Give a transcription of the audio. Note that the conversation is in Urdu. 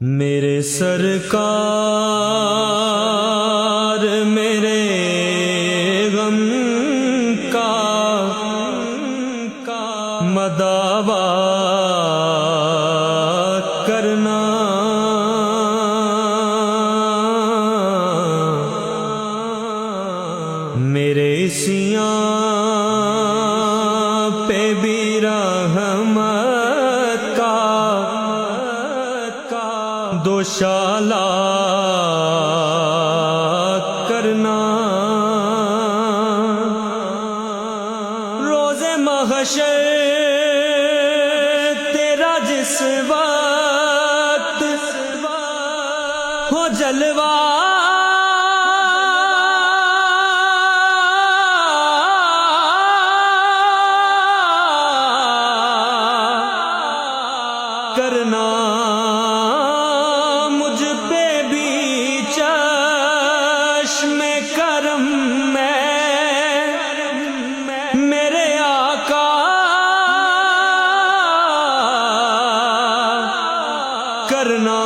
میرے سرکار میرے غم کا مداوا کرنا، میرے سیاں پہ بھی رحمت کا دوشالہ کرنا، روز محشر تیرا جس وقت ہو جلوہ کرنا، مجھ پہ بھی چشم کرم میں میرے آقا کرنا۔